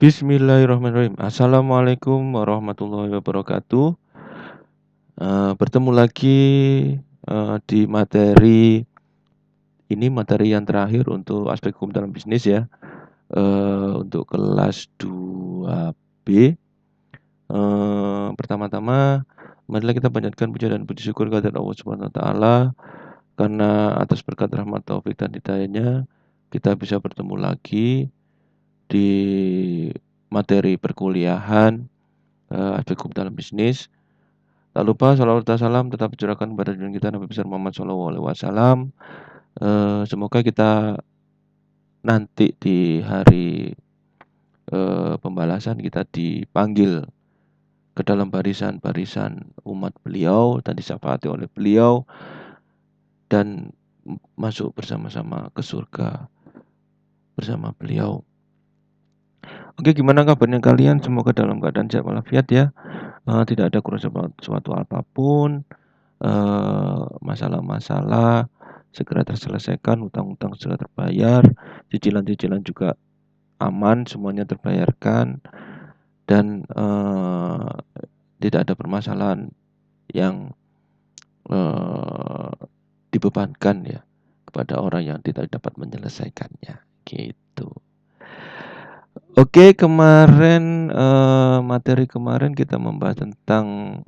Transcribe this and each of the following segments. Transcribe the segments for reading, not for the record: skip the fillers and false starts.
Bismillahirrahmanirrahim. Assalamualaikum warahmatullahi wabarakatuh. Bertemu lagi, di materi yang terakhir untuk aspek hukum dalam bisnis ya, untuk kelas 2B. Pertama-tama marilah kita panjatkan puja dan puji syukur kehadirat Allah Subhanahu wa taala, karena atas berkat rahmat taufik dan hidayahnya kita bisa bertemu lagi di materi perkuliahan aspek hukum dalam bisnis. Tak lupa salawat dan salam tetap dicurahkan kepada junjungan kita Nabi besar Muhammad SAW. Semoga kita nanti di hari pembalasan kita dipanggil ke dalam barisan-barisan umat beliau dan disyafaati oleh beliau dan masuk bersama-sama ke surga bersama beliau. Oke, gimana kabarnya kalian? Semoga dalam keadaan sehat walafiat ya. Tidak ada kurang suatu apapun. Masalah-masalah segera terselesaikan, hutang-hutang segera terbayar, cicilan-cicilan juga aman, semuanya terbayarkan, dan tidak ada permasalahan yang dibebankan ya kepada orang yang tidak dapat menyelesaikannya, gitu. Oke, materi kemarin kita membahas tentang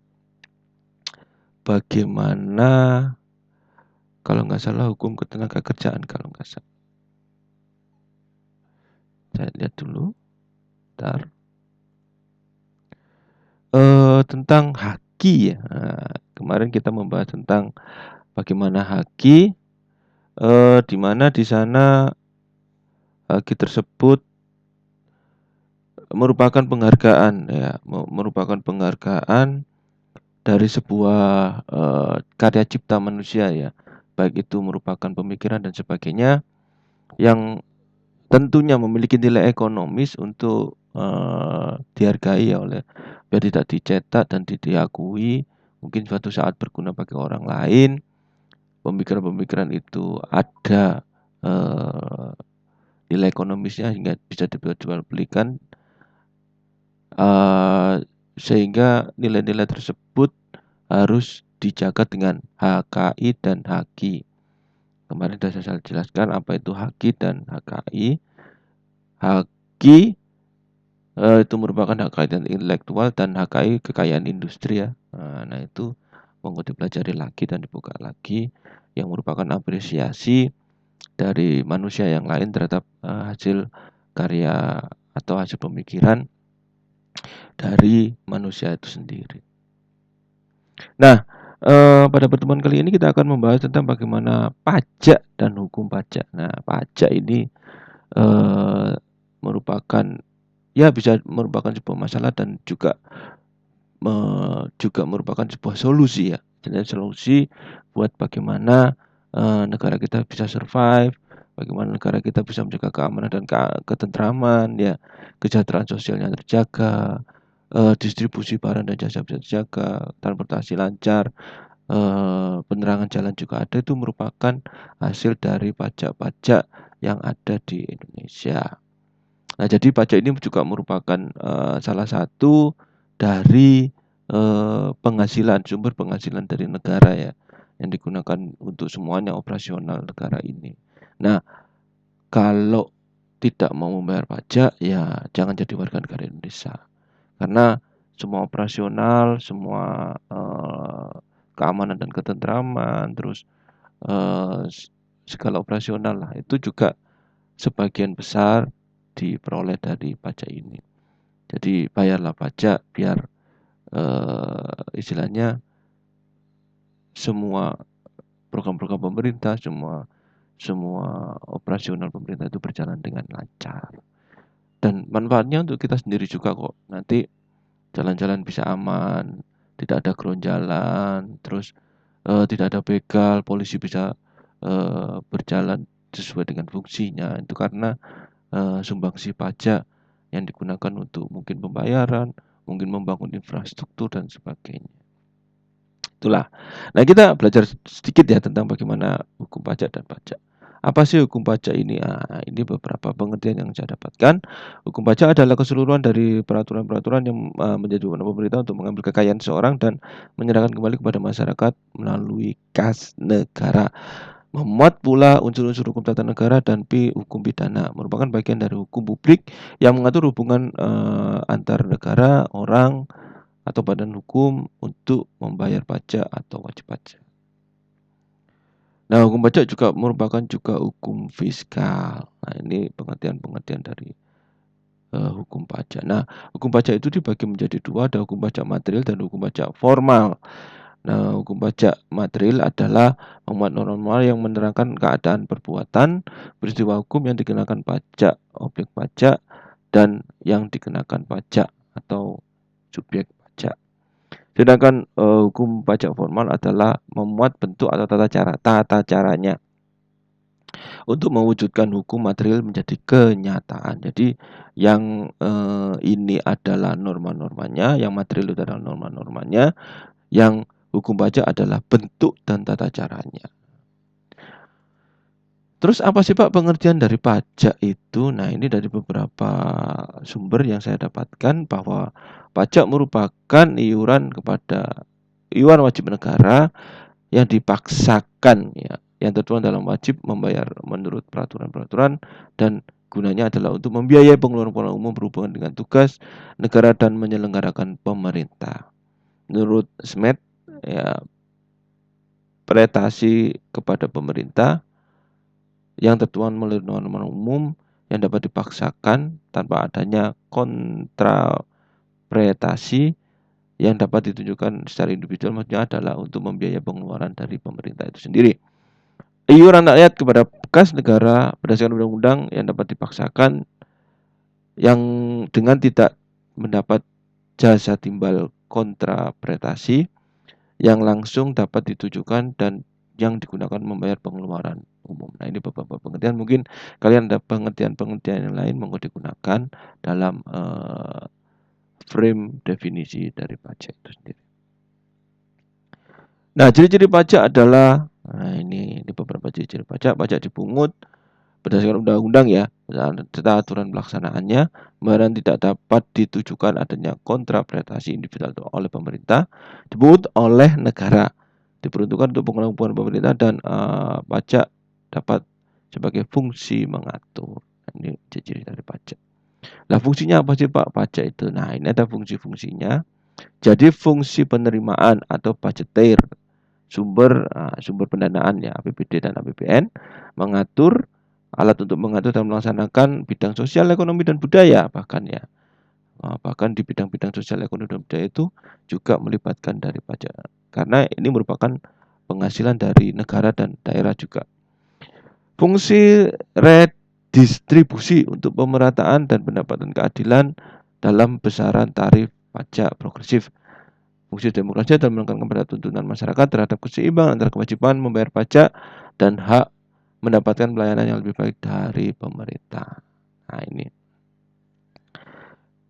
bagaimana, kalau nggak salah, hukum ketenaga kerjaan kalau nggak salah. Saya lihat dulu, bentar. Tentang haki ya. Kemarin kita membahas tentang bagaimana haki, di mana di sana haki tersebut merupakan penghargaan ya, merupakan penghargaan dari sebuah karya cipta manusia ya, baik itu merupakan pemikiran dan sebagainya yang tentunya memiliki nilai ekonomis untuk dihargai ya oleh, biar tidak dicetak dan diakui, mungkin suatu saat berguna bagi orang lain. Pemikiran-pemikiran itu ada nilai ekonomisnya hingga bisa diperjualbelikan, sehingga nilai-nilai tersebut harus dijaga dengan HKI dan HQ. Kemarin sudah saya jelaskan apa itu HQ dan HKI. HQ itu merupakan hak kekayaan intelektual dan HKI kekayaan industri ya. Nah itu monggo dipelajari lagi dan dibuka lagi, yang merupakan apresiasi dari manusia yang lain terhadap hasil karya atau hasil pemikiran dari manusia itu sendiri. Nah, pada pertemuan kali ini kita akan membahas tentang bagaimana pajak dan hukum pajak. Nah, pajak ini merupakan, ya bisa merupakan sebuah masalah dan juga merupakan sebuah solusi ya. Jadi solusi buat bagaimana negara kita bisa survive, bagaimana negara kita bisa menjaga keamanan dan ketentraman ya, kesejahteraan sosialnya terjaga, distribusi barang dan jasa bisa terjaga, transportasi lancar, penerangan jalan juga ada. Itu merupakan hasil dari pajak-pajak yang ada di Indonesia. Nah, jadi pajak ini juga merupakan salah satu dari sumber penghasilan dari negara ya, yang digunakan untuk semuanya operasional negara ini. Nah, kalau tidak mau membayar pajak ya jangan jadi warga negara Indonesia, karena semua operasional, semua keamanan dan ketentraman, terus segala operasional lah, itu juga sebagian besar diperoleh dari pajak ini. Jadi bayarlah pajak biar istilahnya semua program-program pemerintah, semua operasional pemerintah itu berjalan dengan lancar. Dan manfaatnya untuk kita sendiri juga kok. Nanti jalan-jalan bisa aman, tidak ada geronjalan, terus tidak ada begal, polisi bisa berjalan sesuai dengan fungsinya. Itu karena sumbangsi pajak yang digunakan untuk mungkin pembayaran, mungkin membangun infrastruktur dan sebagainya. Itulah. Nah, kita belajar sedikit ya tentang bagaimana hukum pajak dan pajak. Apa sih hukum pajak ini? Ini beberapa pengertian yang saya dapatkan. Hukum pajak adalah keseluruhan dari peraturan-peraturan yang menjadi wewenang pemerintah untuk mengambil kekayaan seseorang dan menyerahkan kembali kepada masyarakat melalui kas negara. Memuat pula unsur-unsur hukum tata negara dan hukum pidana, merupakan bagian dari hukum publik yang mengatur hubungan antar negara, orang, atau badan hukum untuk membayar pajak atau wajib pajak. Nah, hukum pajak juga merupakan juga hukum fiskal. Nah, ini pengertian-pengertian dari hukum pajak. Nah, hukum pajak itu dibagi menjadi dua, ada hukum pajak material dan hukum pajak formal. Nah, hukum pajak material adalah memuat norma yang menerangkan keadaan perbuatan, peristiwa hukum yang dikenakan pajak, objek pajak, dan yang dikenakan pajak atau subjek pajak. Sedangkan hukum pajak formal adalah memuat bentuk atau tata caranya untuk mewujudkan hukum material menjadi kenyataan. Jadi yang ini adalah norma-normanya, yang material itu adalah norma-normanya, yang hukum pajak adalah bentuk dan tata caranya. Terus apa sih Pak pengertian dari pajak itu? Nah, ini dari beberapa sumber yang saya dapatkan bahwa pajak merupakan iuran wajib negara yang dipaksakan ya, yang tertuang dalam wajib membayar menurut peraturan-peraturan dan gunanya adalah untuk membiayai pengeluaran umum berhubungan dengan tugas negara dan menyelenggarakan pemerintah. Menurut Smet ya, prestasi kepada pemerintah yang tertuang melalui norma umum yang dapat dipaksakan tanpa adanya kontrapretasi yang dapat ditunjukkan secara individual, maksudnya adalah untuk membiayai pengeluaran dari pemerintah itu sendiri. Iuran rakyat kepada kas negara berdasarkan undang-undang yang dapat dipaksakan yang dengan tidak mendapat jasa timbal kontrapretasi yang langsung dapat ditujukan dan yang digunakan membayar pengeluaran umum. Nah, ini beberapa pengertian. Mungkin kalian ada pengertian-pengertian yang lain mau digunakan dalam frame definisi dari pajak itu sendiri. Nah, ciri-ciri pajak adalah ini beberapa ciri-ciri pajak. Pajak dipungut berdasarkan undang-undang ya, serta aturan pelaksanaannya, pembayaran tidak dapat ditujukan adanya kontrapretasi individual oleh pemerintah, dipungut oleh negara, diperuntukkan untuk pengelolaan pemerintah dan pajak dapat sebagai fungsi mengatur. Ini ciri-ciri dari pajak. Nah, fungsinya apa sih Pak pajak itu? Nah, ini ada fungsi-fungsinya. Jadi fungsi penerimaan atau budgeter, sumber pendanaan ya, APBD dan APBN, mengatur alat untuk mengatur dan melaksanakan bidang sosial, ekonomi dan budaya bahkan ya. Bahkan di bidang-bidang sosial, ekonomi dan budaya itu juga melibatkan dari pajak. Karena ini merupakan penghasilan dari negara dan daerah juga. Fungsi redistribusi untuk pemerataan dan pendapatan keadilan dalam besaran tarif pajak progresif. Fungsi demokrasi dalam menegakkan pada tuntunan masyarakat terhadap keseimbangan antara kewajiban membayar pajak dan hak mendapatkan pelayanan yang lebih baik dari pemerintah. Nah, ini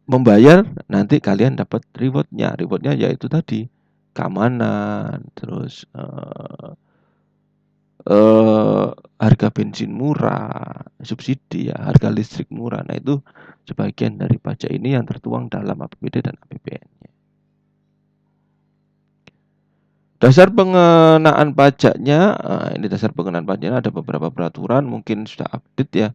membayar nanti kalian dapat rewardnya. Rewardnya yaitu tadi keamanan, terus harga bensin murah, subsidi ya, harga listrik murah. Nah, itu sebagian dari pajak ini yang tertuang dalam APBD dan APBN. Dasar pengenaan pajaknya, ini dasar pengenaan pajaknya ada beberapa peraturan, mungkin sudah update ya.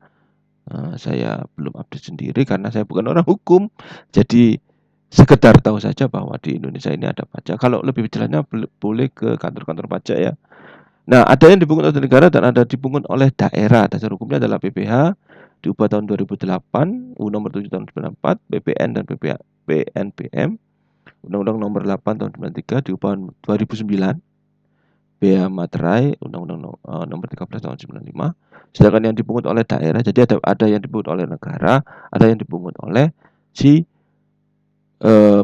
Saya belum update sendiri karena saya bukan orang hukum. Jadi sekedar tahu saja bahwa di Indonesia ini ada pajak. Kalau lebih jelasnya boleh ke kantor-kantor pajak ya. Nah, ada yang dipungut oleh negara dan ada dipungut oleh daerah. Dasar hukumnya adalah PPh diubah tahun 2008, U nomor 7 tahun 94, PPN dan PNBM Undang-Undang Nomor 8 Tahun 93 diubah 2009, Bea Materai Undang-Undang Nomor 13 Tahun 95. Sedangkan yang dipungut oleh daerah, jadi ada yang dipungut oleh negara, ada yang dipungut oleh si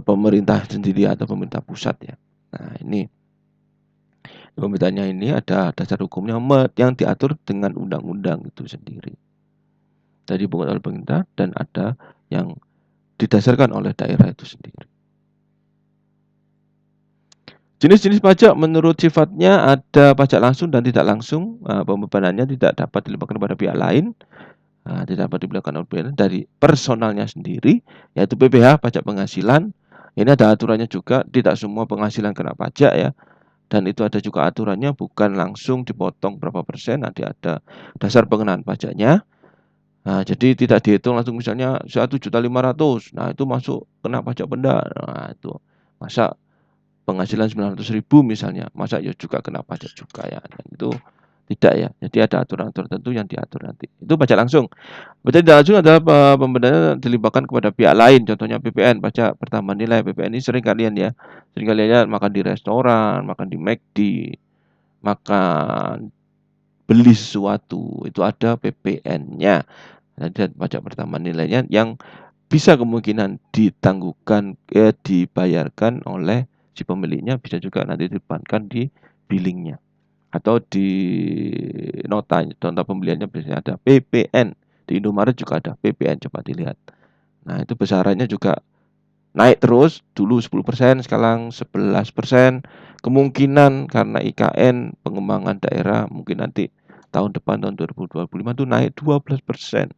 pemerintah sendiri atau pemerintah pusat ya. Nah, ini pemerintahnya ini ada dasar hukumnya yang diatur dengan undang-undang itu sendiri. Jadi dipungut oleh pemerintah dan ada yang didasarkan oleh daerah itu sendiri. Jenis-jenis pajak menurut sifatnya ada pajak langsung dan tidak langsung. Pembebanannya tidak dapat dilimpahkan kepada pihak lain. Tidak dapat dilimpahkan oleh pihak lain dari personalnya sendiri, yaitu PPh, pajak penghasilan. Ini ada aturannya juga, tidak semua penghasilan kena pajak ya. Dan itu ada juga aturannya, bukan langsung dipotong berapa persen, nanti ada dasar pengenaan pajaknya. Jadi tidak dihitung langsung misalnya 1.500.000. Nah, itu masuk kena pajak benda. Nah, itu masa penghasilan 900.000 misalnya, masa ya juga kena pajak juga ya. Dan itu tidak ya. Jadi ada aturan tertentu yang diatur nanti. Itu pajak langsung. Pajak tidak langsung adalah pembenaran dilimpahkan kepada pihak lain. Contohnya PPN, pajak pertambahan nilai. PPN ini sering kalian lihat makan di restoran, makan di McD, makan beli sesuatu, itu ada PPN-nya. Ada pajak pertambahan nilainya yang bisa kemungkinan ditangguhkan, dibayarkan oleh si pemiliknya, bisa juga nanti dibebankan di billingnya atau di nota pembeliannya biasanya ada PPN. Di Indomaret juga ada PPN, coba dilihat. Nah, itu besarannya juga naik terus, dulu 10%, sekarang 11%. Kemungkinan karena IKN pengembangan daerah mungkin nanti tahun depan tahun 2025 itu naik 12%.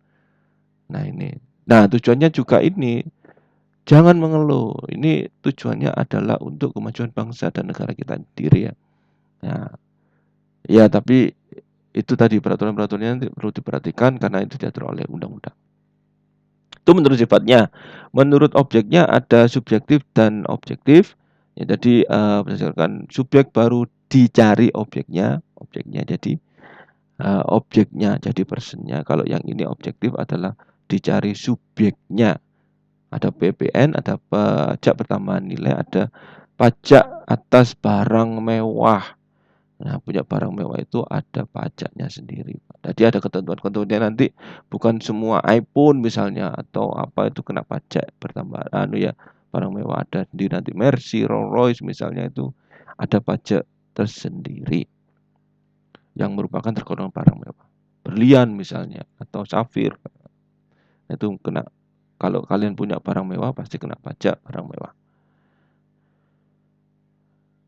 Nah, ini. Nah, tujuannya juga ini, jangan mengeluh. Ini tujuannya adalah untuk kemajuan bangsa dan negara kita sendiri ya. Nah, ya tapi itu tadi peraturan-peraturannya perlu diperhatikan karena itu diatur oleh undang-undang. Itu menurut sifatnya. Menurut objeknya ada subjektif dan objektif. Ya, jadi berdasarkan subjek baru dicari objeknya. Jadi objeknya jadi personnya. Kalau yang ini objektif adalah dicari subjeknya. Ada PPN, ada pajak pertambahan nilai, ada pajak atas barang mewah. Nah, punya barang mewah itu ada pajaknya sendiri. Jadi ada ketentuan-ketentuannya nanti, bukan semua iPhone misalnya atau apa itu kena pajak pertambahan barang mewah ada sendiri nanti. Mercy, Rolls Royce misalnya itu ada pajak tersendiri yang merupakan tergolong barang mewah. Berlian misalnya atau safir itu kena. Kalau kalian punya barang mewah pasti kena pajak barang mewah.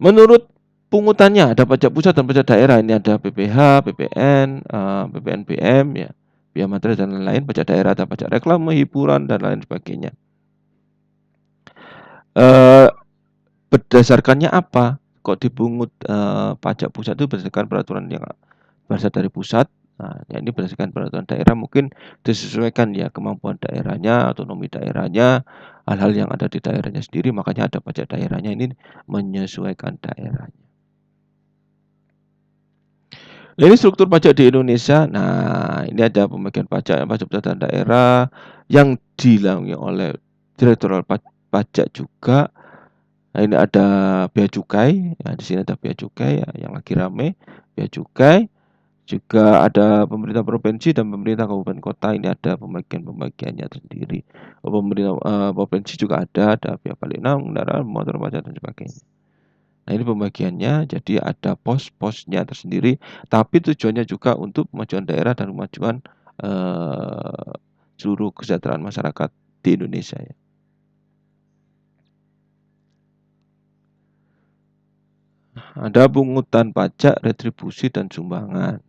Menurut pungutannya ada pajak pusat dan pajak daerah. Ini ada PPh, PPN, PPNBM ya, biaya material dan lain-lain. Pajak daerah ada pajak reklame, hiburan dan lain sebagainya. Berdasarkannya apa? Kok dipungut pajak pusat itu berdasarkan peraturan yang berasal dari pusat. Nah, ya ini berdasarkan peraturan daerah mungkin disesuaikan ya kemampuan daerahnya, otonomi daerahnya, hal-hal yang ada di daerahnya sendiri, makanya ada pajak daerahnya ini menyesuaikan daerahnya. Ini struktur pajak di Indonesia. Nah, ini ada pembagian pajak pusat dan daerah yang dilalui oleh Direktorat Pajak juga. Nah, ini ada bea cukai. Nah, di sini ada bea cukai ya, yang lagi rame, bea cukai. Juga ada pemerintah provinsi dan pemerintah kabupaten kota. Ini ada pembagiannya sendiri. Pemerintah provinsi juga ada pihak balik enam, kendaraan, motor pajak dan sebagainya. Nah, ini pembagiannya, jadi ada pos-posnya tersendiri, tapi tujuannya juga untuk kemajuan daerah dan kemajuan seluruh kesejahteraan masyarakat di Indonesia ya. Ada pungutan pajak, retribusi dan sumbangan.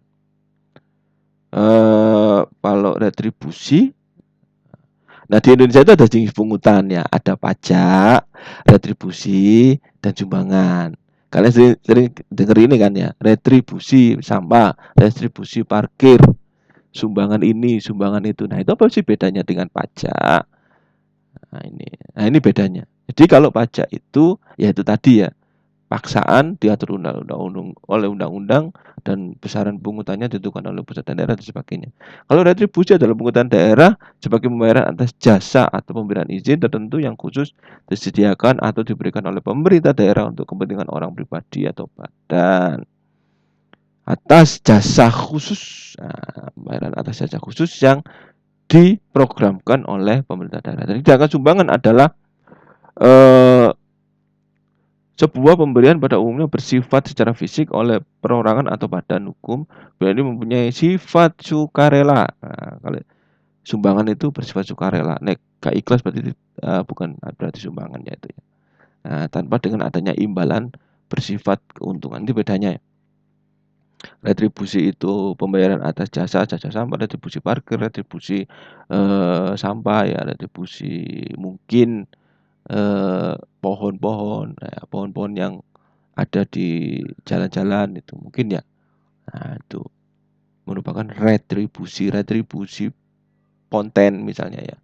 Kalau retribusi, nah di Indonesia itu ada jenis pungutan ya, ada pajak, retribusi dan sumbangan. Kalian sering dengar ini kan ya, retribusi sampah, retribusi parkir, sumbangan ini, sumbangan itu. Nah, itu apa sih bedanya dengan pajak? Nah ini bedanya. Jadi kalau pajak itu ya itu tadi ya, paksaan diatur oleh undang-undang dan besaran pungutannya ditentukan oleh pusat dan daerah dan sebagainya. Kalau retribusi adalah pungutan daerah sebagai pembayaran atas jasa atau pemberian izin tertentu yang khusus disediakan atau diberikan oleh pemerintah daerah untuk kepentingan orang pribadi atau badan. Atas jasa khusus, pembayaran atas jasa khusus yang diprogramkan oleh pemerintah daerah. Jadi sedangkan sumbangan adalah sebuah pemberian pada umumnya bersifat secara fisik oleh perorangan atau badan hukum, berarti mempunyai sifat sukarela. Nah, kalau sumbangan itu bersifat sukarela, gak ikhlas berarti bukan berarti sumbangannya itu ya. Nah, tanpa dengan adanya imbalan bersifat keuntungan. Itu bedanya ya. Retribusi itu pembayaran atas jasa sampah, retribusi parkir, retribusi sampah ya, retribusi mungkin pohon-pohon, ya, pohon-pohon yang ada di jalan-jalan itu mungkin ya. Nah, itu merupakan retribusi konten misalnya ya,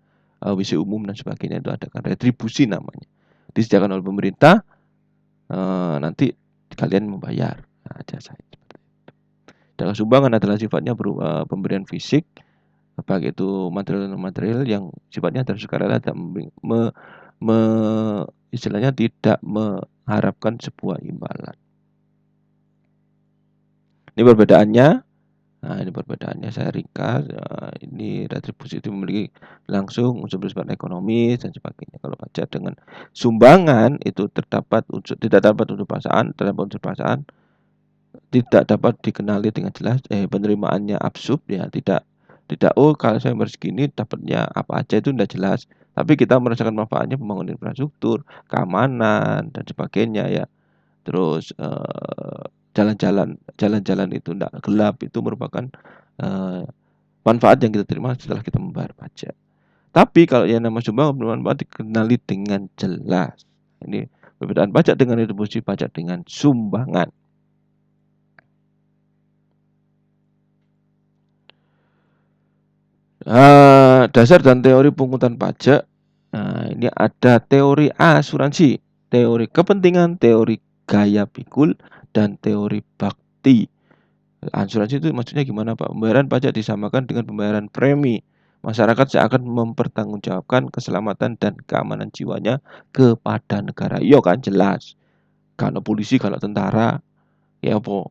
WC umum dan sebagainya, itu ada kan retribusi namanya. Disediakan oleh pemerintah, nanti kalian membayar jasa itu. Dan sumbangan adalah sifatnya berupa pemberian fisik, baik itu material yang sifatnya dari sukarela, tidak istilahnya tidak mengharapkan sebuah imbalan. Ini perbedaannya. Nah, ini perbedaannya saya ringkas. Ini retribusi itu memiliki langsung unsur bersifat ekonomis dan sebagainya. Kalau pajak dengan sumbangan itu tidak dapat unsur paksaan, tidak dapat dikenali dengan jelas. Penerimaannya absurd ya, tidak kalau saya segini dapatnya apa aja itu tidak jelas. Tapi kita merasakan manfaatnya pembangunan infrastruktur, keamanan dan sebagainya ya. Terus jalan-jalan itu tidak gelap, itu merupakan manfaat yang kita terima setelah kita membayar pajak. Tapi kalau yang nama sumbangan bermanfaat dikenali dengan jelas. Ini perbedaan pajak dengan retribusi, pajak dengan sumbangan. Dasar dan teori pungutan pajak. Ini ada teori asuransi, teori kepentingan, teori gaya pikul, dan teori bakti. Asuransi itu maksudnya gimana Pak? Pembayaran pajak disamakan dengan pembayaran premi. Masyarakat seakan mempertanggungjawabkan keselamatan dan keamanan jiwanya kepada negara. Iya kan, jelas. Kalau polisi, kalau tentara, ya apa?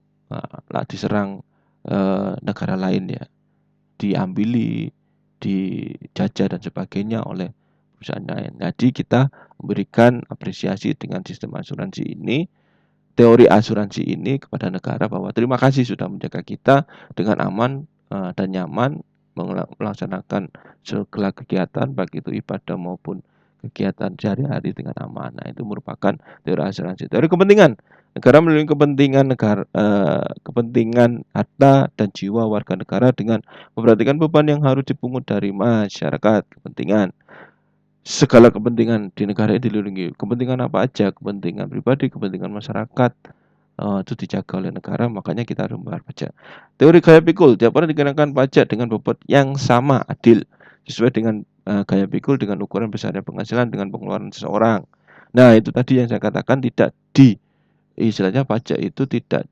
Lah diserang negara lain ya, diambili, dijajah dan sebagainya oleh perusahaan lain. Jadi kita memberikan apresiasi dengan sistem asuransi ini, teori asuransi ini kepada negara bahwa terima kasih sudah menjaga kita dengan aman dan nyaman melaksanakan segala kegiatan baik itu ibadah maupun kegiatan sehari-hari dengan aman. Nah, itu merupakan teori asuransi. Teori kepentingan, negara melindungi kepentingan kepentingan harta dan jiwa warga negara dengan memperhatikan beban yang harus dipungut dari masyarakat. Kepentingan, segala kepentingan di negara ini dilindungi. Kepentingan apa aja? Kepentingan pribadi, kepentingan masyarakat, itu dijaga oleh negara, makanya kita harus membayar pajak. Teori gaya pikul, tiap orang dikenakan pajak dengan bobot yang sama, adil, sesuai dengan gaya pikul, dengan ukuran besarnya penghasilan, dengan pengeluaran seseorang. Nah, itu tadi yang saya katakan, istilahnya pajak itu tidak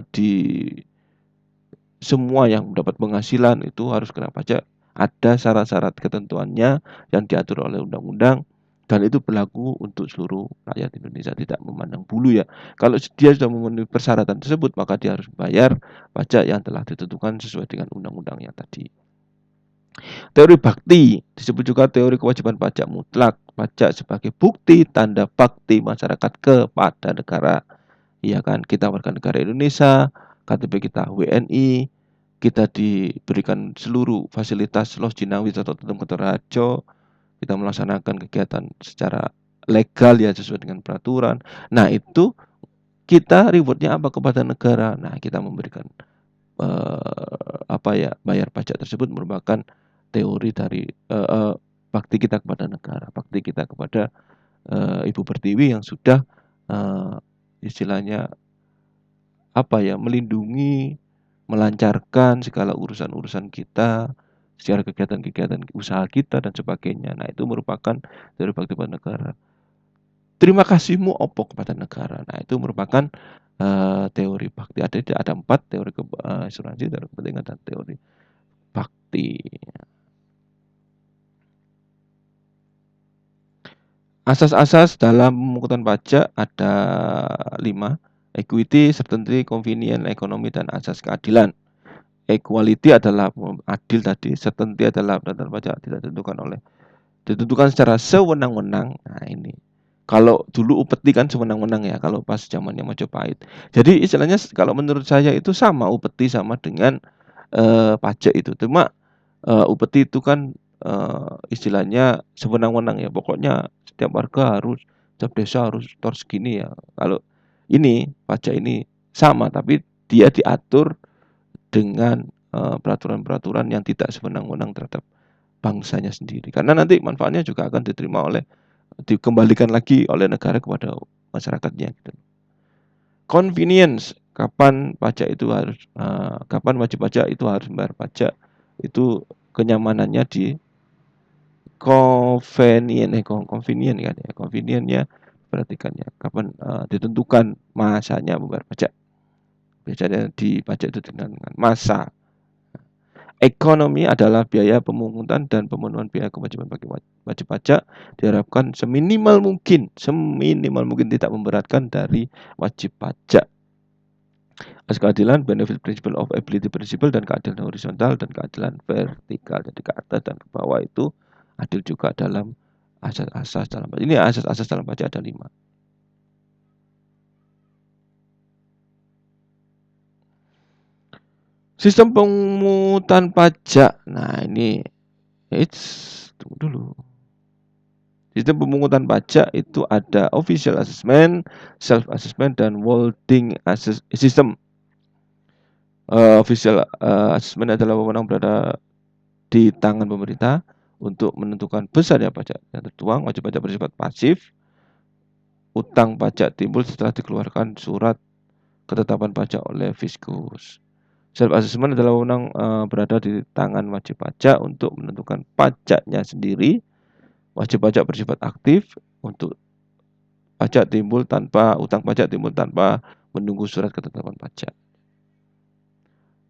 di semua yang mendapat penghasilan itu harus kena pajak. Ada syarat-syarat ketentuannya yang diatur oleh undang-undang, dan itu berlaku untuk seluruh rakyat Indonesia, tidak memandang bulu ya. Kalau dia sudah memenuhi persyaratan tersebut, maka dia harus bayar pajak yang telah ditentukan sesuai dengan undang-undang yang tadi. Teori bakti disebut juga teori kewajiban pajak mutlak. Pajak sebagai bukti tanda bakti masyarakat kepada negara. Iya kan, kita warga negara Indonesia, KTP kita WNI, kita diberikan seluruh fasilitas Los Jinawi atau Tetap Rajo, kita melaksanakan kegiatan secara legal ya sesuai dengan peraturan. Nah, itu kita rewardnya apa kepada negara? Nah, kita memberikan bayar pajak tersebut merupakan teori dari bakti kita kepada negara, bakti kita kepada Ibu Pertiwi yang sudah istilahnya melindungi, melancarkan segala urusan-urusan kita, secara kegiatan-kegiatan usaha kita dan sebagainya. Nah, itu merupakan teori bakti kepada negara. Terima kasihmu opo kepada negara. Nah, itu merupakan teori bakti. Ada 4 teori asuransi, teori kepentingan, dan teori bakti. Asas-asas dalam pemungutan pajak ada 5. Equity, certainty, convenience, ekonomi, dan asas keadilan. Equality adalah adil tadi, certainty adalah penetapan pajak tidak ditentukan secara sewenang-wenang. Nah, ini kalau dulu upeti kan sewenang-wenang ya, kalau pas zamannya Majapahit. Jadi istilahnya kalau menurut saya itu sama upeti sama dengan pajak itu. Cuma upeti itu kan istilahnya sewenang-wenang ya, pokoknya setiap warga harus setiap desa harus setor segini ya. Kalau ini pajak ini sama, tapi dia diatur dengan peraturan-peraturan yang tidak sewenang-wenang terhadap bangsanya sendiri. Karena nanti manfaatnya juga akan dikembalikan lagi oleh negara kepada masyarakatnya gitu. Convenience, kapan wajib pajak itu harus membayar pajak, itu kenyamanannya di convenient kan ya. Convenientnya perhatikan ya, kapan ditentukan masanya membayar pajak. Biasanya di pajak itu dengan masa. Ekonomi adalah biaya pemungutan dan pemenuhan biaya kewajiban bagi wajib pajak diharapkan seminimal mungkin tidak memberatkan dari wajib pajak. Keadilan, benefit principle of ability principle, dan keadilan horizontal dan keadilan vertikal. Jadi ke atas dan ke bawah itu adil juga dalam asas-asas dalam pajak. Ini asas-asas dalam pajak ada 5. Sistem pemungutan pajak. Nah, ini tunggu dulu. Sistem pemungutan pajak itu ada official assessment, self assessment, dan withholding system. Official assessment adalah wewenang berada di tangan pemerintah untuk menentukan besarnya pajak yang tertuang. Wajib pajak bersifat pasif. Utang pajak timbul setelah dikeluarkan surat ketetapan pajak oleh Fiskus. Self assessment adalah wewenang berada di tangan wajib pajak untuk menentukan pajaknya sendiri. Wajib pajak bersifat aktif untuk utang pajak timbul tanpa menunggu surat ketetapan pajak.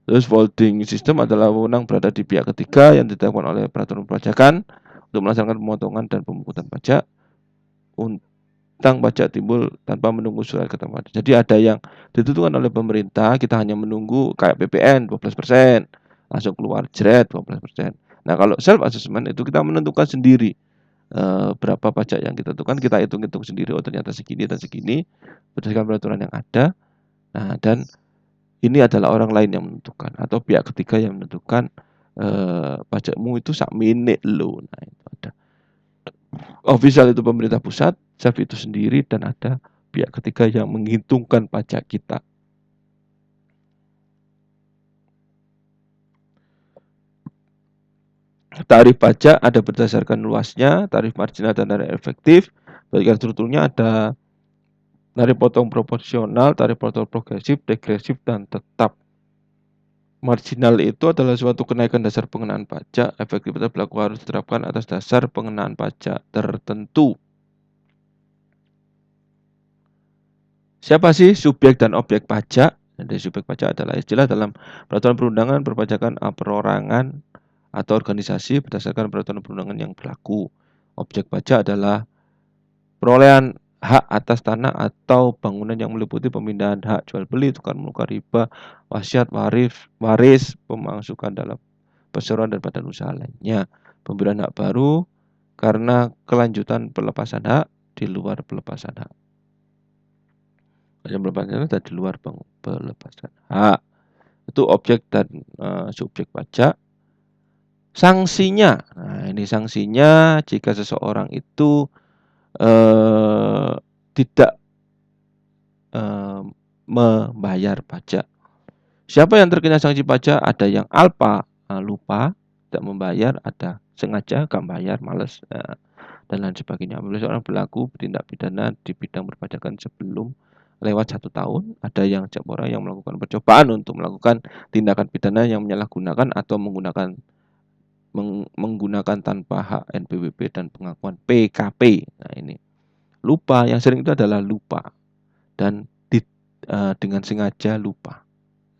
Terus withholding system adalah wewenang berada di pihak ketiga yang ditetapkan oleh peraturan perpajakan untuk melaksanakan pemotongan dan pemungutan pajak. Utang pajak timbul tanpa menunggu surat ketetapan pajak. Jadi ada yang ditentukan oleh pemerintah, kita hanya menunggu kayak PPN 12%, langsung keluar jeret 12%. Nah, kalau self assessment itu kita menentukan sendiri berapa pajak yang kita tentukan, kita hitung-hitung sendiri, oh ternyata segini dan segini berdasarkan peraturan yang ada. Nah, dan ini adalah orang lain yang menentukan atau pihak ketiga yang menentukan pajakmu itu sak menit lo. Nah, itu ada. Official itu pemerintah pusat, self itu sendiri, dan ada pihak ketiga yang menghitungkan pajak kita. Tarif pajak ada berdasarkan luasnya, tarif marginal dan tarif efektif. Bagian strukturnya ada tarif potong proporsional, tarif potong progresif, degresif, dan tetap. Marginal itu adalah suatu kenaikan dasar pengenaan pajak. Efektivitas berlaku harus diterapkan atas dasar pengenaan pajak tertentu. Siapa sih subjek dan objek pajak? Jadi subjek pajak adalah istilah dalam peraturan perundangan, perpajakan, perorangan, atau organisasi berdasarkan peraturan perundangan yang berlaku. Objek pajak adalah perolehan hak atas tanah atau bangunan yang meliputi pemindahan hak jual beli, tukar menukar, riba, wasiat, waris, pemasukan dalam perseroan dan badan usaha lainnya. Pemberian hak baru karena kelanjutan pelepasan hak di luar pelepasan hak. Yang pelepasan hak di luar pelepasan hak. Itu objek dan subjek pajak. Sanksinya. Nah, ini sanksinya jika seseorang itu tidak membayar pajak. Siapa yang terkena sanksi pajak? Ada yang alpa, lupa, tidak membayar, ada sengaja gak bayar, males, dan lain sebagainya. Apabila seorang berlaku tindak pidana di bidang perpajakan sebelum lewat 1 tahun, ada yang orang yang melakukan percobaan untuk melakukan tindakan pidana yang menyalahgunakan atau menggunakan tanpa hak NPWP dan pengakuan PKP. Nah, ini lupa, yang sering itu adalah lupa dan dengan sengaja lupa.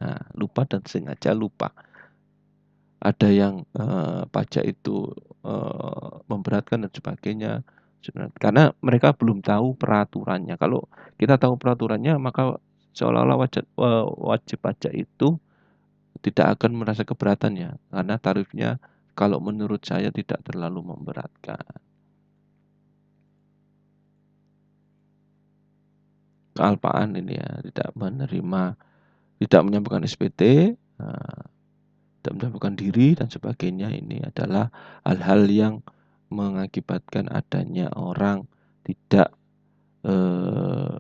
Nah, lupa dan sengaja lupa. Ada yang pajak itu memberatkan dan sebagainya, karena mereka belum tahu peraturannya. Kalau kita tahu peraturannya, maka seolah-olah wajib pajak itu tidak akan merasa keberatan ya, karena tarifnya kalau menurut saya tidak terlalu memberatkan. Kealpaan ini ya, tidak menyampaikan SPT, tidak menyampaikan diri dan sebagainya, ini adalah hal-hal yang mengakibatkan adanya orang tidak eee,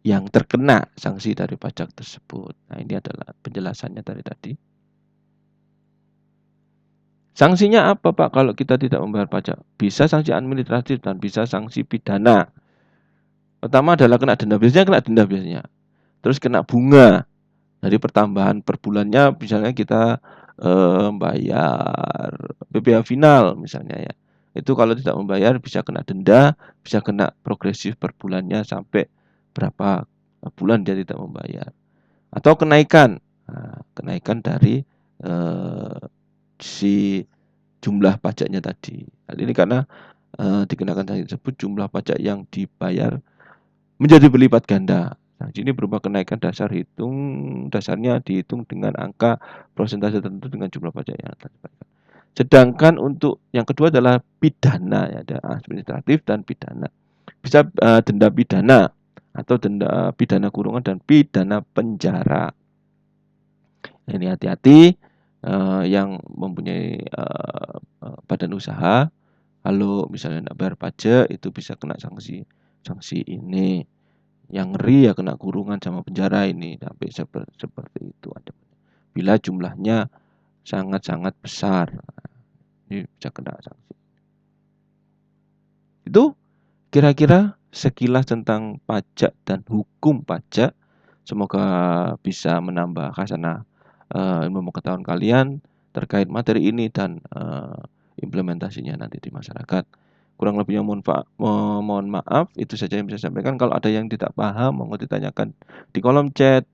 yang terkena sanksi dari pajak tersebut. Nah, ini adalah penjelasannya dari tadi. Sanksinya apa, Pak, kalau kita tidak membayar pajak? Bisa sanksi administratif dan bisa sanksi pidana. Pertama adalah kena denda, biasanya kena denda biasanya. Terus kena bunga dari pertambahan per bulannya, misalnya kita bayar PPh final misalnya ya. Itu kalau tidak membayar bisa kena denda, bisa kena progresif per bulannya sampai berapa bulan dia tidak membayar. Atau kenaikan, kenaikan dari si jumlah pajaknya tadi. Hal ini karena dikenakan sanksi tersebut jumlah pajak yang dibayar menjadi berlipat ganda. Sanksi ini berupa kenaikan dasarnya dihitung dengan angka persentase tertentu dengan jumlah pajak yang akan dibayar. Sedangkan untuk yang kedua adalah pidana, ya, ada administratif dan pidana. Bisa denda pidana atau denda pidana kurungan dan pidana penjara. Ini hati-hati yang mempunyai badan usaha, kalau misalnya tidak bayar pajak itu bisa kena sanksi ini. Yang ngeri ya kena kurungan sama penjara ini sampai seperti itu ada. Bila jumlahnya sangat-sangat besar, ini bisa kena sanksi. Itu kira-kira sekilas tentang pajak dan hukum pajak. Semoga bisa menambah khasanah ilmu pengetahuan kalian terkait materi ini dan implementasinya nanti di masyarakat. Kurang lebihnya mohon maaf, itu saja yang bisa saya sampaikan. Kalau ada yang tidak paham, mohon ditanyakan di kolom chat,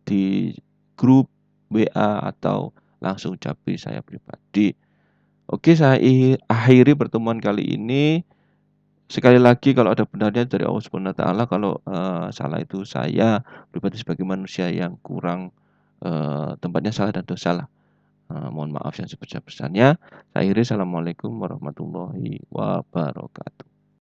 di grup WA, atau langsung japri saya pribadi. Oke, saya akhiri pertemuan kali ini. Sekali lagi kalau ada benarnya dari Allah Subhanahu wa taala, kalau salah itu saya pribadi sebagai manusia yang kurang tempatnya salah dan dosa lah. Mohon maaf yang sebesar-besarnya. Saya akhiri, assalamualaikum warahmatullahi wabarakatuh.